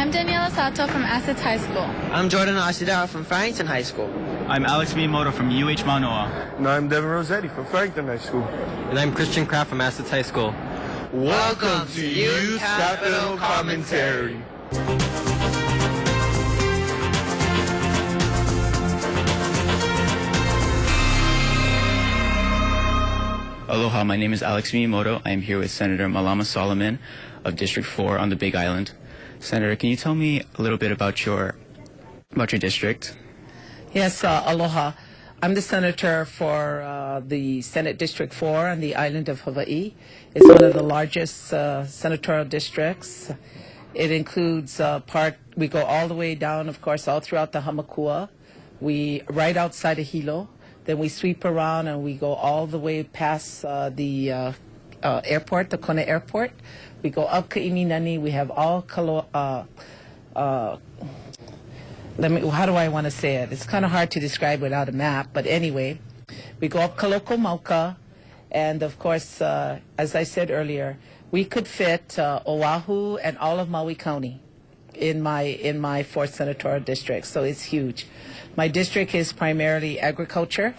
I'm Daniela Sato from Assets High School. I'm Jordan Ashida from Farrington High School. I'm Alex Miyamoto from UH Manoa. And I'm Darren Rosetti from Farrington High School. And I'm Christian Kraft from Assets High School. Welcome to Youth Capital Commentary. Aloha, my name is Alex Miyamoto. I am here with Senator Malama Solomon of District 4 on the Big Island. Senator, can you tell me a little bit about your district? Yes, aloha. I'm the senator for the Senate District 4 on the island of Hawaii. It's one of the largest senatorial districts. It includes we go all the way down, of course, all throughout the Hamakua. We right outside of Hilo. Then we sweep around and we go all the way past the airport, the Kona Airport. We go up Ka'ininani. We have all how do I want to say it? It's kind of hard to describe without a map. But anyway, we go up Kaloko Mauka. And of course, as I said earlier, we could fit Oahu and all of Maui County in my 4th senatorial district. So it's huge. My district is primarily agriculture,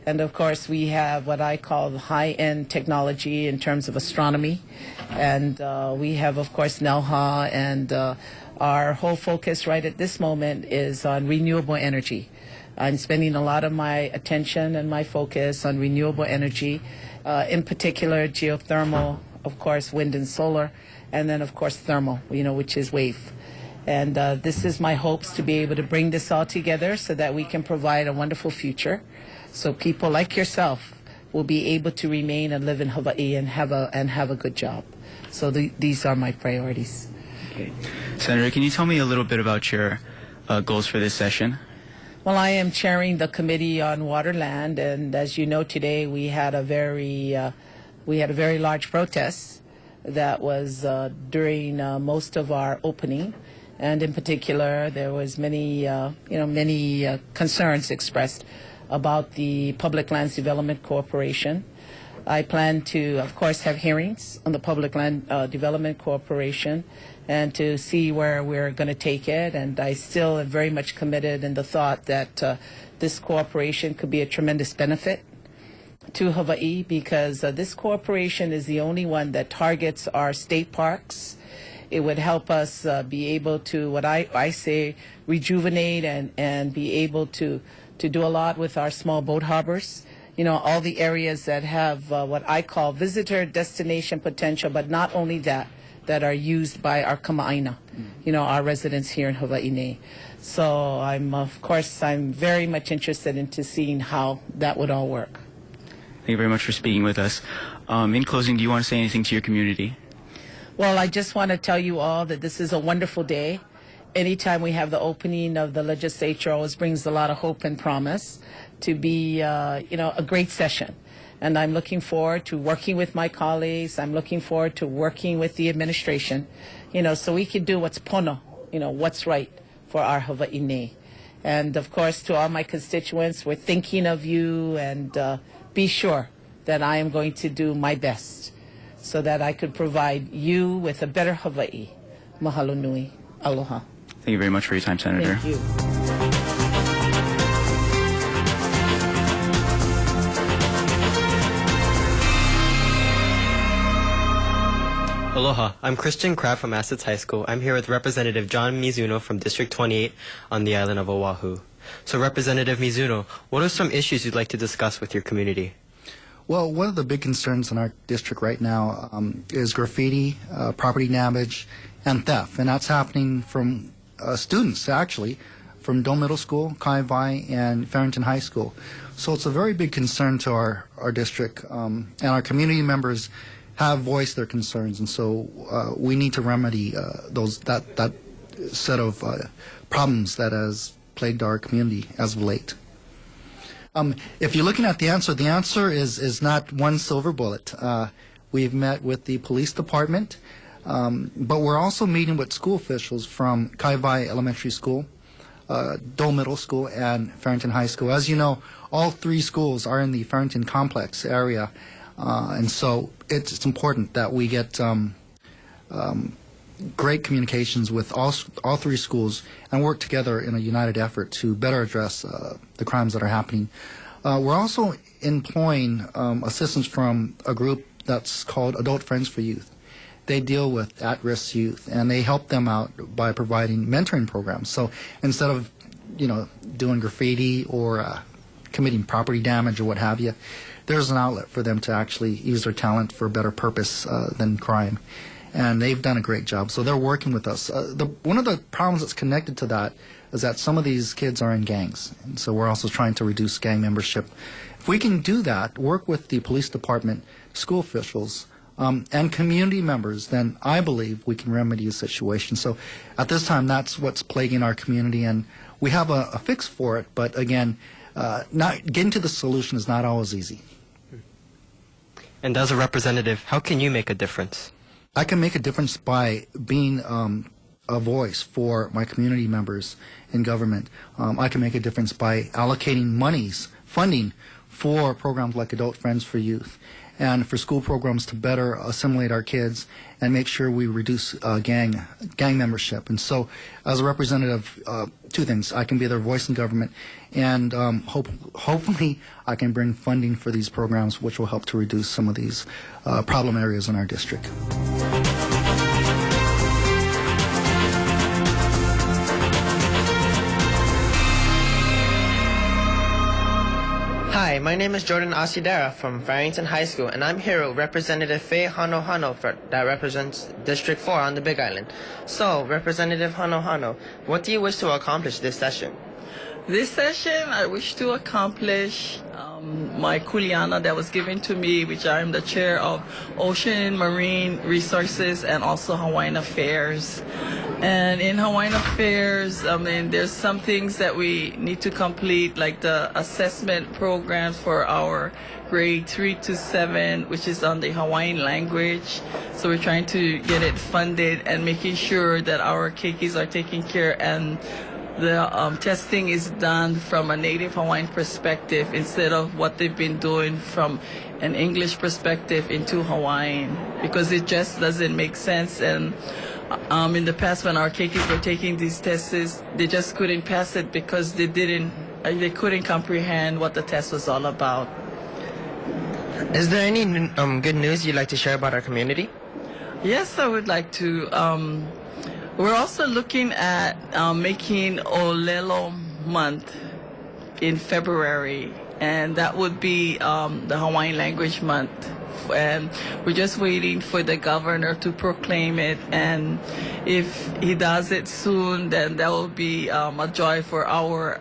and of course we have what I call high-end technology in terms of astronomy, and we have of course NELHA, and our whole focus right at this moment is on renewable energy. I'm spending a lot of my attention and my focus on renewable energy, in particular geothermal, of course wind and solar, and then of course thermal, which is wave. And this is my hopes to be able to bring this all together so that we can provide a wonderful future, so people like yourself will be able to remain and live in Hawaii and have a good job. So these are my priorities. Okay. Senator, can you tell me a little bit about your goals for this session? Well, I am chairing the Committee on Water, Land, and as you know, today we had a very large protest that was during most of our opening. And in particular, there was many concerns expressed about the Public Lands Development Corporation. I plan to, of course, have hearings on the Public Land Development Corporation and to see where we're going to take it. And I still am very much committed in the thought that this corporation could be a tremendous benefit to Hawaii, because this corporation is the only one that targets our state parks. It would help us be able to, what I say, rejuvenate and be able to do a lot with our small boat harbors. All the areas that have what I call visitor destination potential, but not only that are used by our kama'aina, our residents here in Hawaii. So I'm very much interested into seeing how that would all work. Thank you very much for speaking with us. In closing, do you want to say anything to your community? Well, I just want to tell you all that this is a wonderful day. Anytime we have the opening of the legislature, always brings a lot of hope and promise to be, a great session. And I'm looking forward to working with my colleagues. I'm looking forward to working with the administration, so we can do what's pono, what's right for our Hawaii. And of course, to all my constituents, we're thinking of you, and be sure that I am going to do my best so that I could provide you with a better Hawaii. Mahalo nui. Aloha. Thank you very much for your time, Senator. Thank you. Aloha, I'm Christian Kraft from Assets High School. I'm here with Representative John Mizuno from District 28 on the island of Oahu. So Representative Mizuno, what are some issues you'd like to discuss with your community? Well, one of the big concerns in our district right now is graffiti, property damage, and theft. And that's happening from students, actually, from Dome Middle School, Kaivai, and Farrington High School. So it's a very big concern to our district. And our community members have voiced their concerns. And so we need to remedy that set of problems that has plagued our community as of late. If you're looking at the answer is not one silver bullet. We've met with the police department, but we're also meeting with school officials from Kaivai Elementary School, Dole Middle School, and Farrington High School. As you know, all three schools are in the Farrington complex area, and so it's important that we get great communications with all three schools and work together in a united effort to better address the crimes that are happening. We're also employing assistance from a group that's called Adult Friends for Youth. They deal with at-risk youth, and they help them out by providing mentoring programs. So instead of, doing graffiti or committing property damage or what have you, there's an outlet for them to actually use their talent for a better purpose than crime. And they've done a great job. So they're working with us. One of the problems that's connected to that is that some of these kids are in gangs. And so we're also trying to reduce gang membership. If we can do that, work with the police department, school officials, and community members, then I believe we can remedy the situation. So at this time, that's what's plaguing our community, and we have a fix for it. But again, not getting to the solution is not always easy. And as a representative, how can you make a difference? I can make a difference by being a voice for my community members in government. I can make a difference by allocating funding for programs like Adult Friends for Youth and for school programs to better assimilate our kids and make sure we reduce gang membership. And so as a representative, two things. I can be their voice in government, and hopefully I can bring funding for these programs, which will help to reduce some of these problem areas in our district. Hi, my name is Jordan Asidera from Farrington High School, and I'm here with Representative Faye Hano that represents District 4 on the Big Island. So, Representative Hano, what do you wish to accomplish this session? This session, I wish to accomplish my kuleana that was given to me, which I am the chair of Ocean Marine Resources and also Hawaiian Affairs. And in Hawaiian Affairs, there's some things that we need to complete, like the assessment programs for our grade 3 to 7, which is on the Hawaiian language. So we're trying to get it funded and making sure that our keikis are taken care and the testing is done from a native Hawaiian perspective instead of what they've been doing from an English perspective into Hawaiian, because it just doesn't make sense. And in the past, when our keikis were taking these tests, they just couldn't pass it because they couldn't comprehend what the test was all about. Is there any good news you'd like to share about our community? Yes, I would like to. We're also looking at making Olelo month in February, and that would be the Hawaiian language month. And we're just waiting for the governor to proclaim it, and if he does it soon, then that will be a joy for our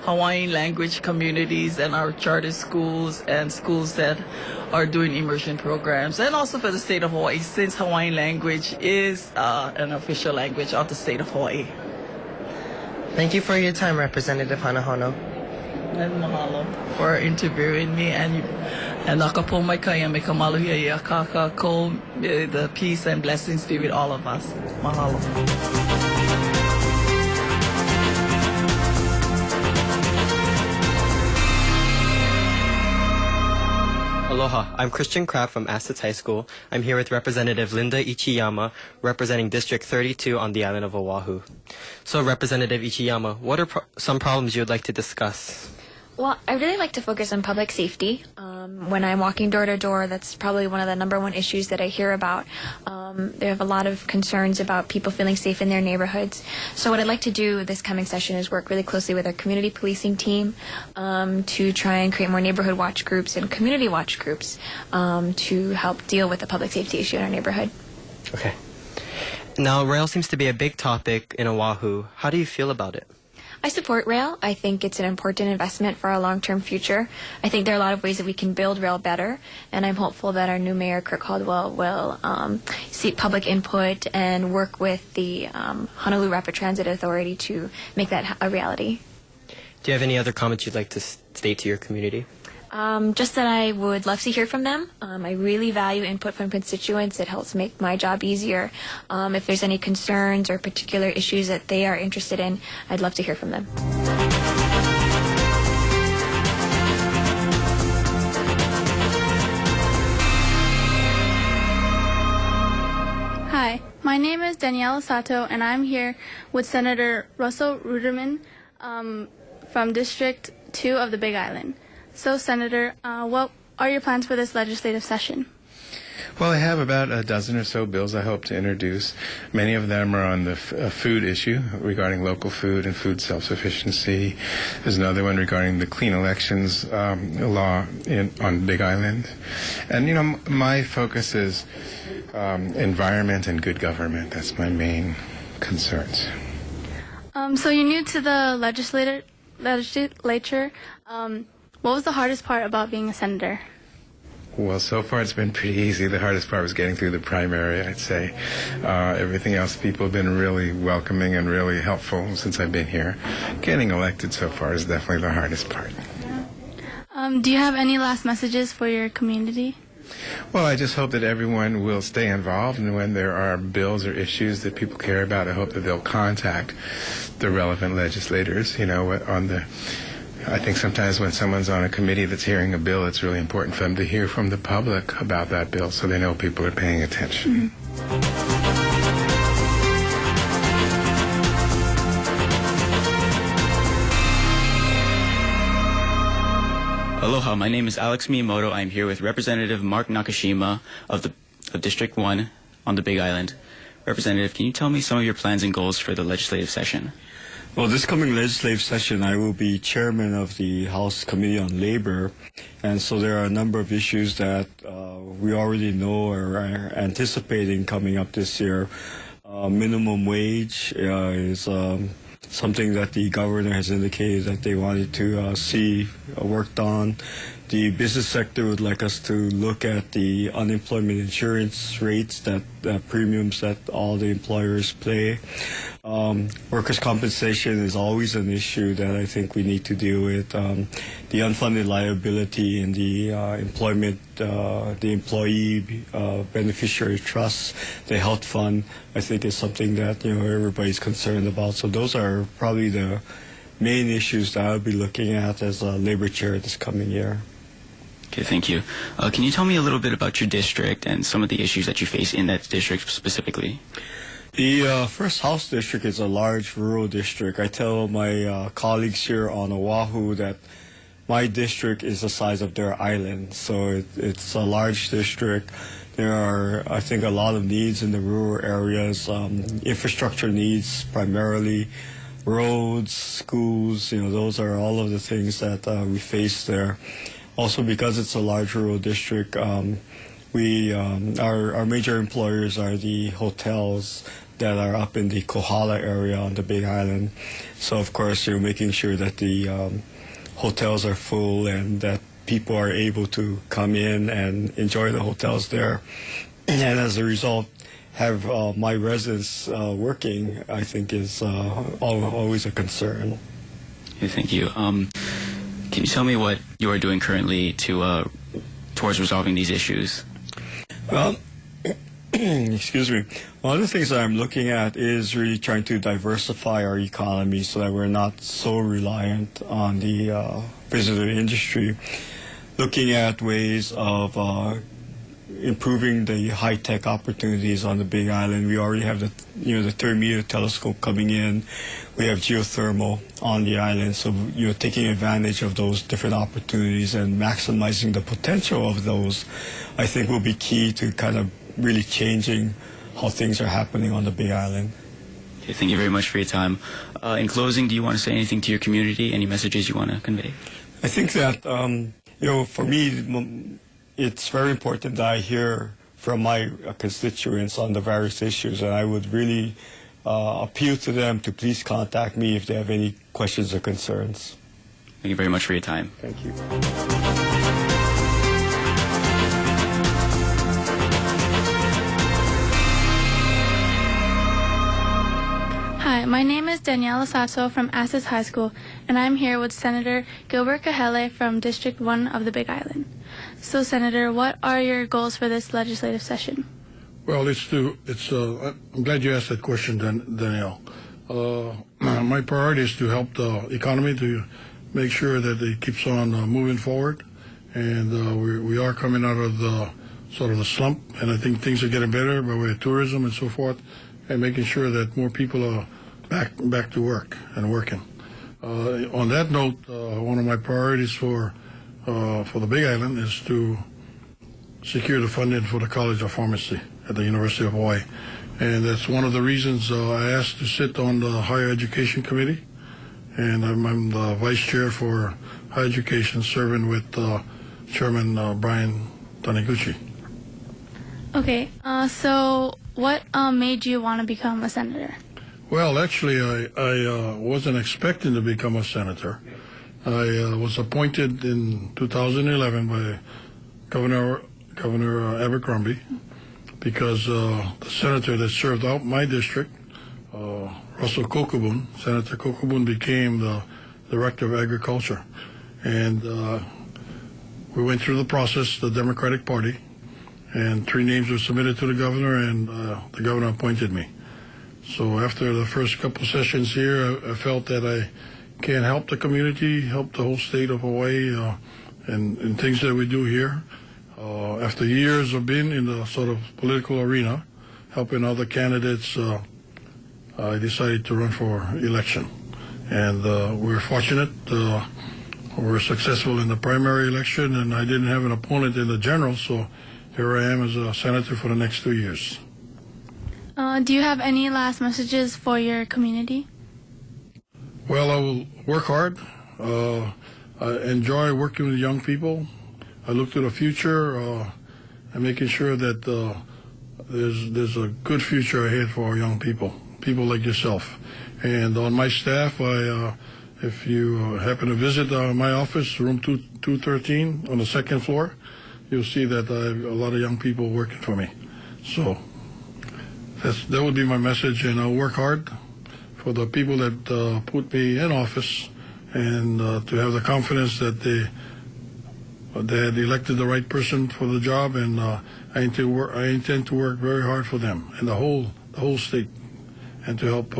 Hawaiian language communities and our charter schools and schools that are doing immersion programs, and also for the state of Hawaii, since Hawaiian language is an official language of the state of Hawaii. Thank you for your time, Representative Hano. And mahalo for interviewing me, and nakapo mai kaya me kamaluhi ia kaka ko, the peace and blessings be with all of us. Mahalo. Aloha, I'm Christian Kraft from Assets High School. I'm here with Representative Linda Chiama, representing District 32 on the island of Oahu. So, Representative Chiama, what are some problems you would like to discuss? Well, I really like to focus on public safety. When I'm walking door to door, that's probably one of the #1 issues that I hear about. They have a lot of concerns about people feeling safe in their neighborhoods. So what I'd like to do this coming session is work really closely with our community policing team to try and create more neighborhood watch groups and community watch groups to help deal with the public safety issue in our neighborhood. Okay. Now, rail seems to be a big topic in Oahu. How do you feel about it? I support rail. I think it's an important investment for our long-term future. I think there are a lot of ways that we can build rail better, and I'm hopeful that our new mayor, Kirk Caldwell, will seek public input and work with the Honolulu Rapid Transit Authority to make that a reality. Do you have any other comments you'd like to state to your community? Just that I would love to hear from them. I really value input from constituents. It helps make my job easier. If there's any concerns or particular issues that they are interested in, I'd love to hear from them. Hi, my my name is Daniela Sato, and I'm here with Senator Russell Ruderman from District 2 of the Big Island. So, Senator, what are your plans for this legislative session? Well, I have about a dozen or so bills I hope to introduce. Many of them are on the food issue regarding local food and food self-sufficiency. There's another one regarding the clean elections law on Big Island. And, you know, my focus is environment and good government. That's my main concerns. So you're new to the legislature. What was the hardest part about being a senator? Well, so far it's been pretty easy. The hardest part was getting through the primary, I'd say. Everything else, people have been really welcoming and really helpful since I've been here. Getting elected so far is definitely the hardest part. Do you have any last messages for your community? Well, I just hope that everyone will stay involved, and when there are bills or issues that people care about, I hope that they'll contact the relevant legislators, you know, I think sometimes when someone's on a committee that's hearing a bill, it's really important for them to hear from the public about that bill so they know people are paying attention. Aloha, my name is Alex Miyamoto. I'm here with Representative Mark Nakashima of District 1 on the Big Island. Representative, can you tell me some of your plans and goals for the legislative session? Well, this coming legislative session, I will be chairman of the House Committee on Labor, and so there are a number of issues that we already know or are anticipating coming up this year. Minimum wage is something that the governor has indicated that they wanted to see worked on. The business sector would like us to look at the unemployment insurance rates, that premiums that all the employers pay. Workers' compensation is always an issue that I think we need to deal with. The unfunded liability in the the employee beneficiary trust, the health fund, I think is something that everybody's concerned about. So those are probably the main issues that I'll be looking at as a labor chair this coming year. Okay, thank you. Can you tell me a little bit about your district and some of the issues that you face in that district specifically? The First House District is a large rural district. I tell my colleagues here on Oahu that my district is the size of their island. So it's a large district. There are, I think, a lot of needs in the rural areas, infrastructure needs primarily, roads, schools, those are all of the things that we face there. Also, because it's a large rural district, our major employers are the hotels that are up in the Kohala area on the Big Island. So, of course, making sure that the hotels are full and that people are able to come in and enjoy the hotels there. And as a result, have my residents working, I think, is always a concern. Okay, thank you. Can you tell me what you are doing currently towards resolving these issues? Well, excuse me. One of the things that I'm looking at is really trying to diversify our economy so that we're not so reliant on the visitor industry. Looking at ways of improving the high-tech opportunities on the Big Island. We already have the 30-meter telescope coming in. We have geothermal on the island, so taking advantage of those different opportunities and maximizing the potential of those, I think, will be key to kind of really changing how things are happening on the Big Island. Okay, thank you very much for your time. In closing, do you want to say anything to your community? Any messages you want to convey? I think that for me, it's very important that I hear from my constituents on the various issues, and I would really appeal to them to please contact me if they have any questions or concerns. Thank you very much for your time. Thank you. Hi, my name is Daniela Sato from Assis High School, and I'm here with Senator Gil Burqa from District 1 of the Big Island. So, Senator, what are your goals for this legislative session? Well, I'm glad you asked that question, Danielle. My priority is to help the economy, to make sure that it keeps on moving forward, and we are coming out of the sort of the slump, and I think things are getting better by way of tourism and so forth, and making sure that more people are back to work and working. On that note, one of my priorities for the Big Island is to secure the funding for the College of Pharmacy at the University of Hawaii. And that's one of the reasons I asked to sit on the Higher Education Committee. And I'm the Vice Chair for Higher Education, serving with Chairman Brian Taniguchi. Okay, so what made you want to become a senator? Well, actually, I wasn't expecting to become a senator. I was appointed in 2011 by Governor Abercrombie, because the senator that served out my district, Russell Kokubun, Senator Kokubun, became the Director of Agriculture. And we went through the process, the Democratic Party, and 3 names were submitted to the governor, and the governor appointed me. So after the first couple sessions here, I felt that I can help the community, help the whole state of Hawaii, and things that we do here. After years of being in the sort of political arena, helping other candidates, I decided to run for election. And we're fortunate. We were successful in the primary election, and I didn't have an opponent in the general, so here I am as a senator for the next 2 years. Do you have any last messages for your community? Well, I will work hard. I enjoy working with young people. I look to the future and making sure that there's a good future ahead for our young people like yourself. And on my staff, if you happen to visit my office, room 213 on the 2nd floor, you'll see that I have a lot of young people working for me. So that would be my message, and I'll work hard for the people that put me in office, and to have the confidence that they had elected the right person for the job, and I intend to work very hard for them and the whole state, and to help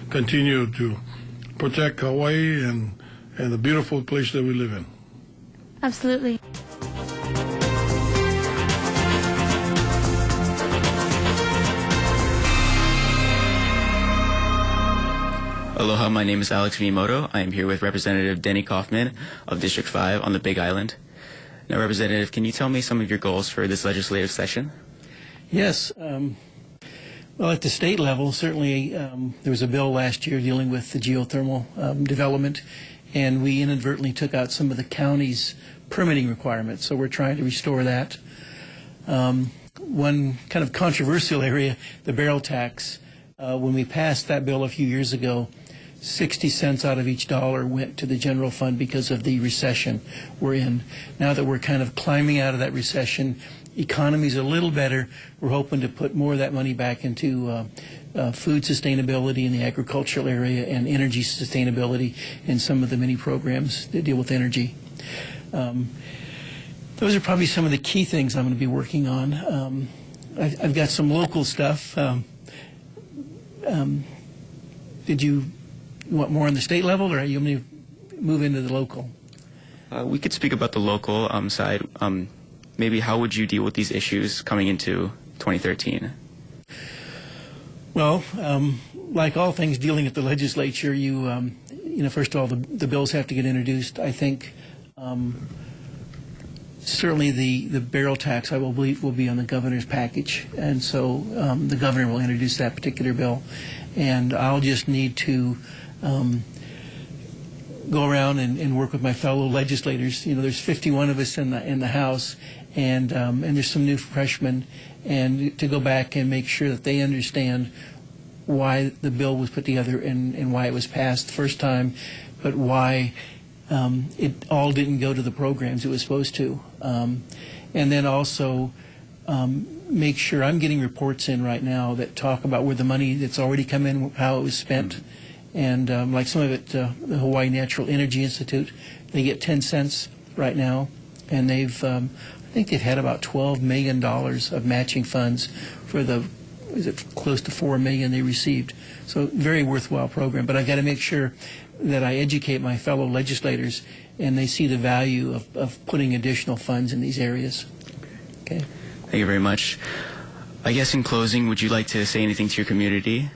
continue to protect Hawaii and the beautiful place that we live in. Absolutely. Aloha, my name is Alex Miyamoto. I am here with Representative Denny Kaufman of District 5 on the Big Island. Now, Representative, can you tell me some of your goals for this legislative session? Yes. Well, at the state level, certainly there was a bill last year dealing with the geothermal development, and we inadvertently took out some of the county's permitting requirements, so we're trying to restore that. One kind of controversial area, the barrel tax. When we passed that bill a few years ago, 60 cents out of each dollar went to the general fund because of the recession we're in. Now that we're kind of climbing out of that recession, economy's a little better, we're hoping to put more of that money back into food sustainability in the agricultural area and energy sustainability in some of the many programs that deal with energy. Those are probably some of the key things I'm going to be working on. I've got some local stuff. Did you want more on the state level, or are you going to move into the local? We could speak about the local side. Maybe how would you deal with these issues coming into 2013? Well, like all things dealing at the legislature, you know, first of all, the bills have to get introduced. I think certainly the barrel tax, I will believe, will be on the governor's package, and so the governor will introduce that particular bill, and I'll just need to go around and work with my fellow legislators. You know, there's 51 of us in the House, and there's some new freshmen, and to go back and make sure that they understand why the bill was put together and why it was passed the first time, but why it all didn't go to the programs it was supposed to. And then also make sure I'm getting reports in right now that talk about where the money that's already come in, how it was spent. And like some of it, the Hawaii Natural Energy Institute, they get 10 cents right now. And they've, I think they've had about $12 million of matching funds for the, is it close to $4 million they received. So very worthwhile program. But I've got to make sure that I educate my fellow legislators and they see the value of putting additional funds in these areas. Okay. Thank you very much. I guess in closing, would you like to say anything to your community?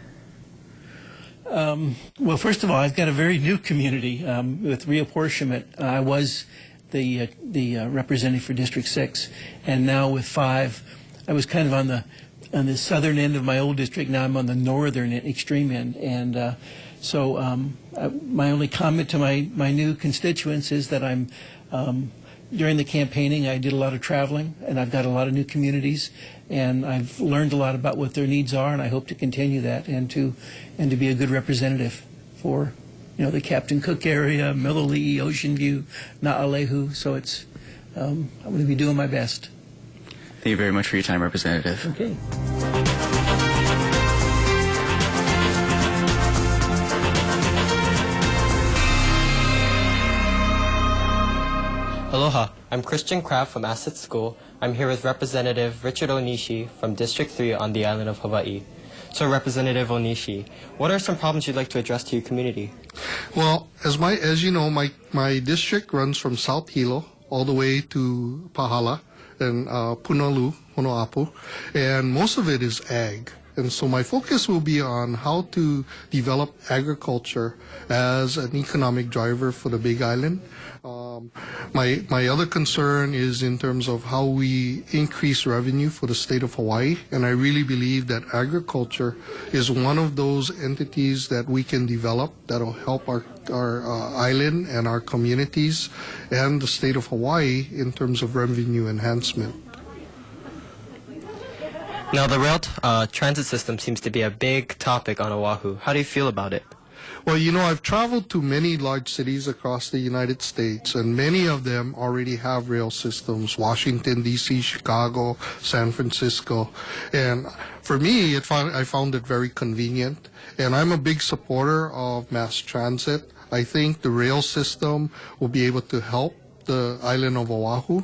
Well, first of all, I've got a very new community with reapportionment. I was the representative for District 6, and now with 5, I was kind of on the southern end of my old district. Now I'm on the northern extreme end, and so my only comment to my new constituents is that I'm during the campaigning, I did a lot of traveling, and I've got a lot of new communities, and I've learned a lot about what their needs are, and I hope to continue that and to be a good representative for, the Captain Cook area, Mililii, Ocean View, Na'alehu. So it's I'm going to be doing my best. Thank you very much for your time, Representative. Okay. Aloha, I'm Christian Kraft from Asset School. I'm here with Representative Richard Onishi from District 3 on the island of Hawaii. So Representative Onishi, what are some problems you'd like to address to your community? Well, as you know, my district runs from South Hilo all the way to Pahala and Punaluu, Honoapu, and most of it is ag. And so my focus will be on how to develop agriculture as an economic driver for the Big Island. My other concern is in terms of how we increase revenue for the state of Hawaii, and I really believe that agriculture is one of those entities that we can develop that'll help our island and our communities and the state of Hawaii in terms of revenue enhancement. Now, the rail transit system seems to be a big topic on Oahu. How do you feel about it? Well, I've traveled to many large cities across the United States, and many of them already have rail systems, Washington, D.C., Chicago, San Francisco. And for me, I found it very convenient, and I'm a big supporter of mass transit. I think the rail system will be able to help the island of Oahu.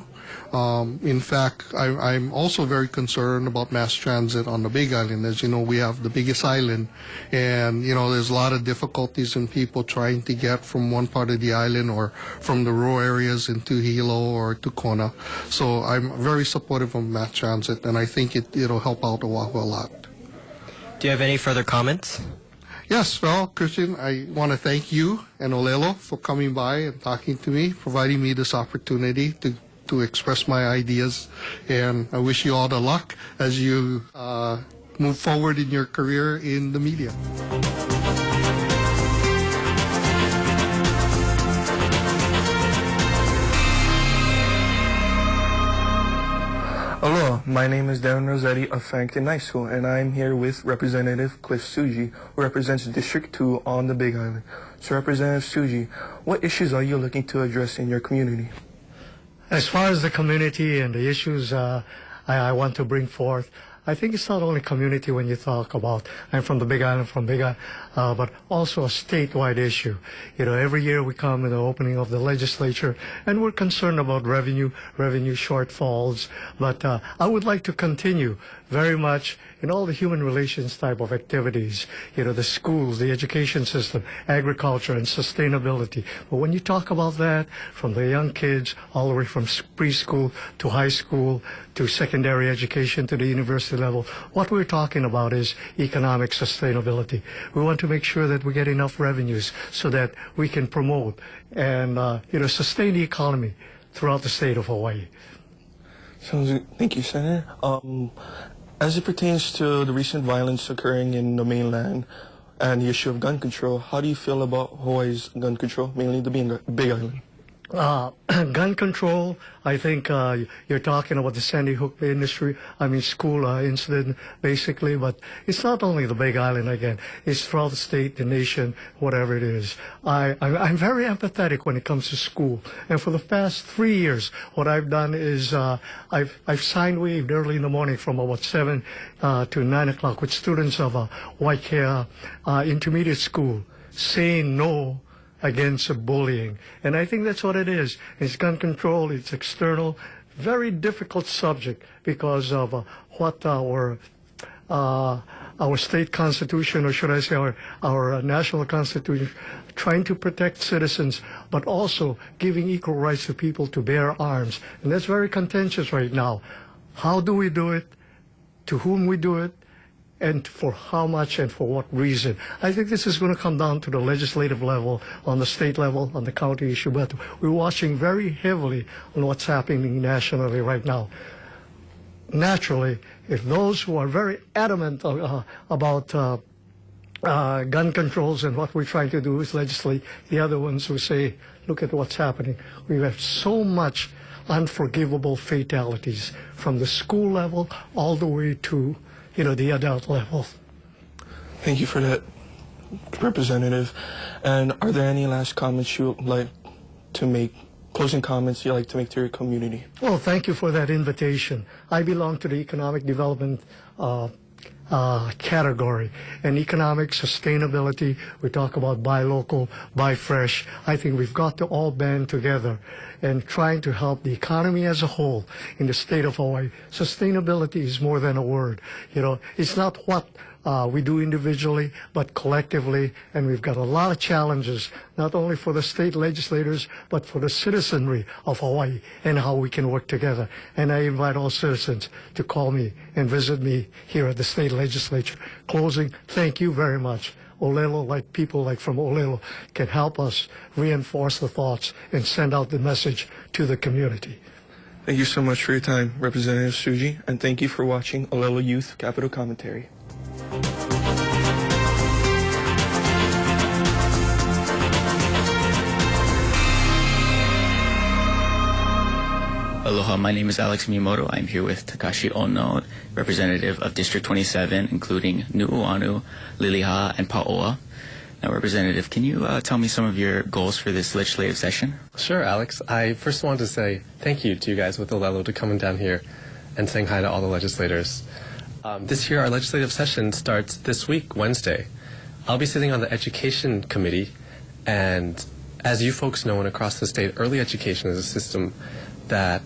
In fact, I'm also very concerned about mass transit on the Big Island. As you know, we have the biggest island, and there's a lot of difficulties in people trying to get from one part of the island or from the rural areas into Hilo or to Kona. So I'm very supportive of mass transit, and I think it'll help out Oahu a lot. Do you have any further comments? Yes, well, Christian, I want to thank you and Olelo for coming by and talking to me, providing me this opportunity to express my ideas, and I wish you all the luck as you move forward in your career in the media. Aloha, my name is Darren Rosetti of Farrington High School, and I'm here with Representative Cliff Suji, who represents District 2 on the Big Island. So Representative Suji, what issues are you looking to address in your community? As far as the community and the issues I want to bring forth, I think it's not only community when you talk about, I'm from the Big Island, but also a statewide issue. Every year we come in the opening of the legislature, and we're concerned about revenue shortfalls. But I would like to continue very much in all the human relations type of activities, the schools, the education system, agriculture, and sustainability. But when you talk about that, from the young kids all the way from preschool to high school to secondary education to the university level, what we're talking about is economic sustainability. We want to make sure that we get enough revenues so that we can promote and sustain the economy throughout the state of Hawaii. Sounds good. Thank you, Senator. As it pertains to the recent violence occurring in the mainland and the issue of gun control, how do you feel about Hawaii's gun control, mainly the Big Island? Gun control, I think you're talking about the Sandy Hook school incident, basically, but it's not only the Big Island again, it's throughout the state, the nation, whatever it is. I'm very empathetic when it comes to school, and for the past 3 years, what I've done is I've signed waved early in the morning from about 7 to 9 o'clock with students of Waikea Intermediate School saying no against bullying. And I think that's what it is. It's gun control, it's external, very difficult subject because of what our state constitution, or should I say our national constitution, trying to protect citizens, but also giving equal rights to people to bear arms. And that's very contentious right now. How do we do it to whom we do it, and for how much and for what reason. I think this is going to come down to the legislative level, on the state level, on the county issue, but we're watching very heavily on what's happening nationally right now. Naturally, if those who are very adamant about gun controls and what we're trying to do is legislate, the other ones who say, look at what's happening. We have so much unforgivable fatalities from the school level all the way to the adult level. Thank you for that, Representative. And are there any last comments you'd like to make, closing comments you'd like to make to your community? Well, thank you for that invitation. I belong to the economic development category. And economic sustainability, we talk about buy local, buy fresh. I think we've got to all band together and trying to help the economy as a whole in the state of Hawaii. Sustainability is more than a word. It's not what we do individually, but collectively, and we've got a lot of challenges, not only for the state legislators, but for the citizenry of Hawaii and how we can work together. And I invite all citizens to call me and visit me here at the state legislature. Closing, thank you very much. Olelo, people from Olelo, can help us reinforce the thoughts and send out the message to the community. Thank you so much for your time, Representative Suji, and thank you for watching Olelo Youth Capital Commentary. Aloha, my name is Alex Miyamoto. I'm here with Takashi Ono, representative of District 27, including Nu'uanu, Liliha, and Pa'oa. Now, Representative, can you tell me some of your goals for this legislative session? Sure, Alex. I first want to say thank you to you guys with Olelo to coming down here and saying hi to all the legislators. This year, our legislative session starts this week, Wednesday. I'll be sitting on the Education Committee, and as you folks know and across the state, early education is a system that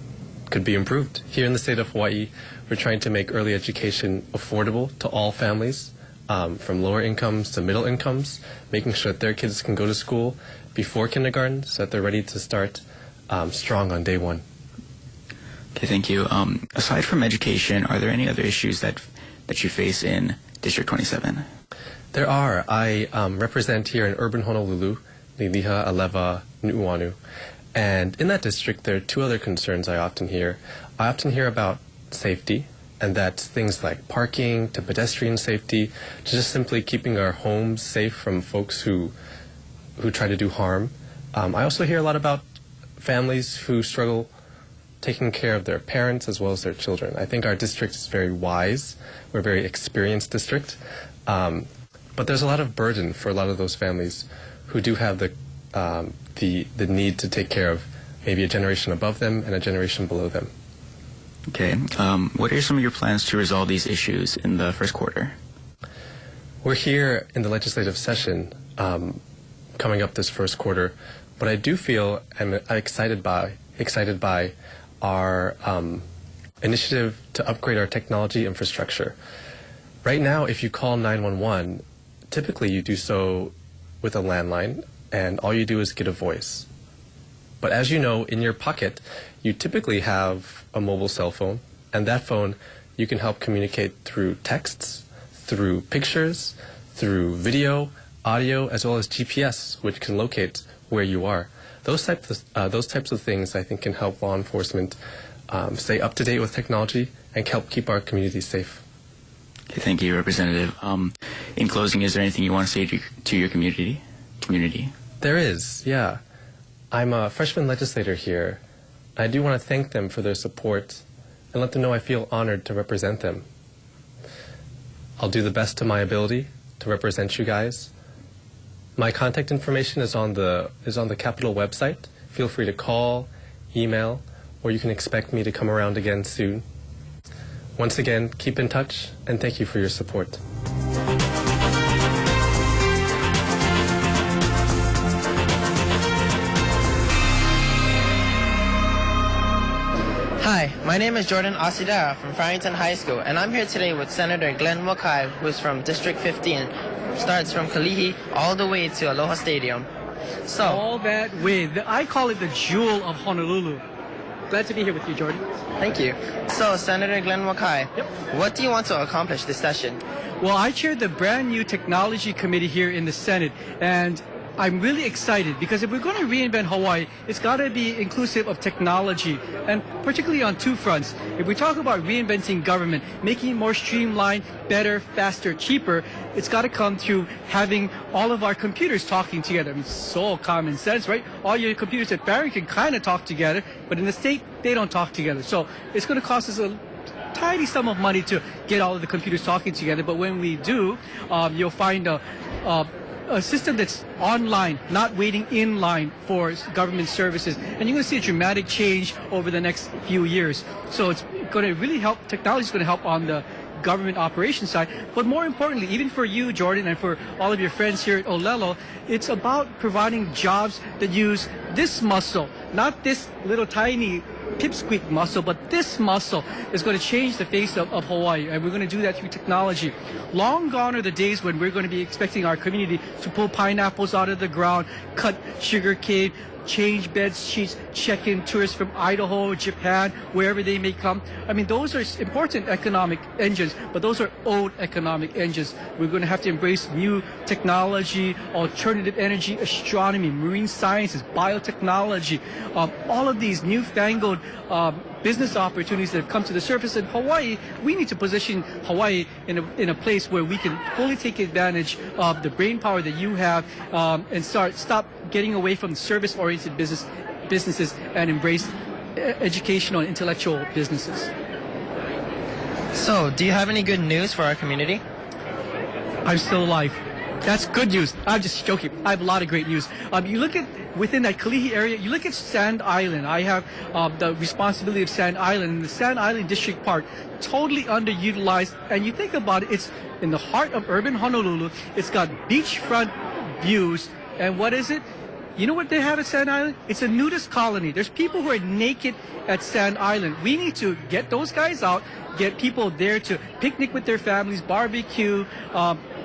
could be improved. Here in the state of Hawaii, we're trying to make early education affordable to all families, from lower incomes to middle incomes, making sure that their kids can go to school before kindergarten so that they're ready to start strong on day one. Okay, thank you. Aside from education, are there any other issues that you face in District 27? There are. I represent here in urban Honolulu, Liliha, Alewa, Nu'uanu. And in that district, there are two other concerns I often hear. I often hear about safety, and that's things like parking, to pedestrian safety, to just simply keeping our homes safe from folks who try to do harm. I also hear a lot about families who struggle taking care of their parents as well as their children. I think our district is very wise. We're a very experienced district. But there's a lot of burden for a lot of those families who do have the need to take care of maybe a generation above them and a generation below them. Okay. What are some of your plans to resolve these issues in the first quarter? We're here in the legislative session coming up this first quarter, but I do feel I'm excited by our initiative to upgrade our technology infrastructure. Right now, if you call 911, typically you do so with a landline, and all you do is get a voice. But as you know, in your pocket, you typically have a mobile cell phone, and that phone you can help communicate through texts, through pictures, through video, audio, as well as GPS, which can locate where you are. Those types of things, I think, can help law enforcement stay up to date with technology and help keep our communities safe. Okay, thank you, Representative. In closing, is there anything you want to say to your community? There is, yeah. I'm a freshman legislator here. I do want to thank them for their support and let them know I feel honored to represent them. I'll do the best to my ability to represent you guys. My contact information is on the Capitol website. Feel free to call, email, or you can expect me to come around again soon. Once again, keep in touch, and thank you for your support. Hi, my name is Jordan Asidara from Farrington High School, and I'm here today with Senator Glenn Walker, who's from District 15, starts from Kalihi all the way to Aloha Stadium. All that way. I call it the jewel of Honolulu. Glad to be here with you, Jordan. Thank you. So, Senator Glenn Walker, what do you want to accomplish this session? Well, I chair the brand new technology committee here in the Senate, and I'm really excited because if we're going to reinvent Hawaii, it's got to be inclusive of technology, and particularly on two fronts. If we talk about reinventing government, making it more streamlined, better, faster, cheaper, it's got to come through having all of our computers talking together. I mean, so common sense, right? All your computers at Barrington kind of talk together, but in the state, they don't talk together. So it's going to cost us a tiny sum of money to get all of the computers talking together, but when we do, you'll find a system that's online, not waiting in line for government services. And you're going to see a dramatic change over the next few years. So it's going to really help, technology is going to help on the government operations side. But more importantly, even for you, Jordan, and for all of your friends here at Olelo, it's about providing jobs that use this muscle, not this little tiny pipsqueak muscle, but this muscle is going to change the face of Hawaii, and we're going to do that through technology. Long gone are the days when we're going to be expecting our community to pull pineapples out of the ground, cut sugar cane, change bed sheets, check in tourists from Idaho, Japan, wherever they may come. I mean, those are important economic engines, but those are old economic engines. We're going to have to embrace new technology, alternative energy, astronomy, marine sciences, biotechnology, all of these newfangled business opportunities that have come to the surface in Hawaii. We need to position Hawaii in a place where we can fully take advantage of the brain power that you have and stop getting away from service-oriented businesses and embrace educational and intellectual businesses. So, do you have any good news for our community? I'm still alive. That's good news. I'm just joking. I have a lot of great news. You look at within that Kalihi area, you look at Sand Island. I have the responsibility of Sand Island, and the Sand Island District Park, totally underutilized. And you think about it, it's in the heart of urban Honolulu. It's got beachfront views. And what is it? You know what they have at Sand Island? It's a nudist colony. There's people who are naked at Sand Island. We need to get those guys out, get people there to picnic with their families, barbecue,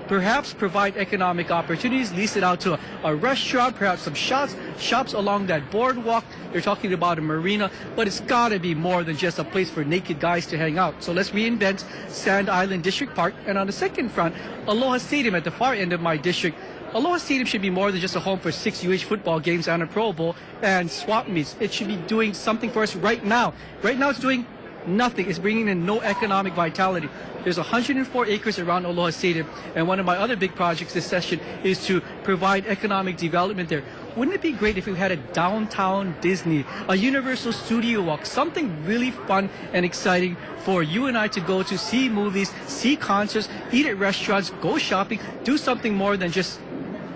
perhaps provide economic opportunities, lease it out to a restaurant, perhaps some shops along that boardwalk. They're talking about a marina, but it's got to be more than just a place for naked guys to hang out. So let's reinvent Sand Island District Park. And on the second front, Aloha Stadium at the far end of my district. Aloha Stadium should be more than just a home for 6 UH football games and a Pro Bowl and swap meets. It should be doing something for us right now. Right now it's doing nothing. It's bringing in no economic vitality. There's 104 acres around Aloha Stadium, and one of my other big projects this session is to provide economic development there. Wouldn't it be great if we had a downtown Disney, a Universal Studio Walk, something really fun and exciting for you and I to go to, see movies, see concerts, eat at restaurants, go shopping, do something more than just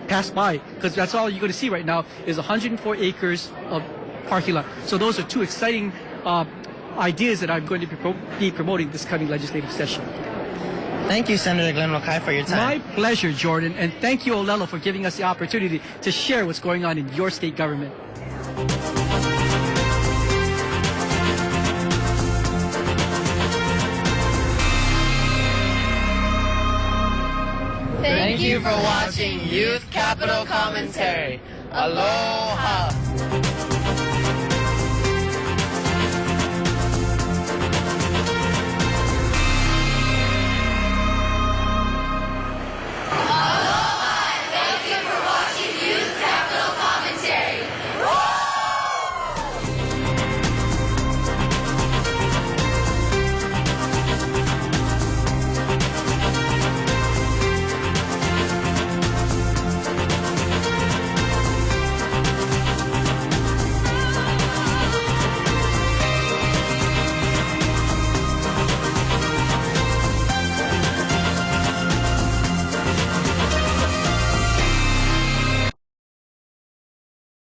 pass by, because that's all you're going to see right now is 104 acres of parking lot. So those are two exciting ideas that I'm going to be promoting this coming legislative session. Thank you, Senator Glenn Walker, for your time. My pleasure, Jordan, and thank you, Olelo, for giving us the opportunity to share what's going on in your state government. Thank you for watching Youth Capital Commentary. Aloha!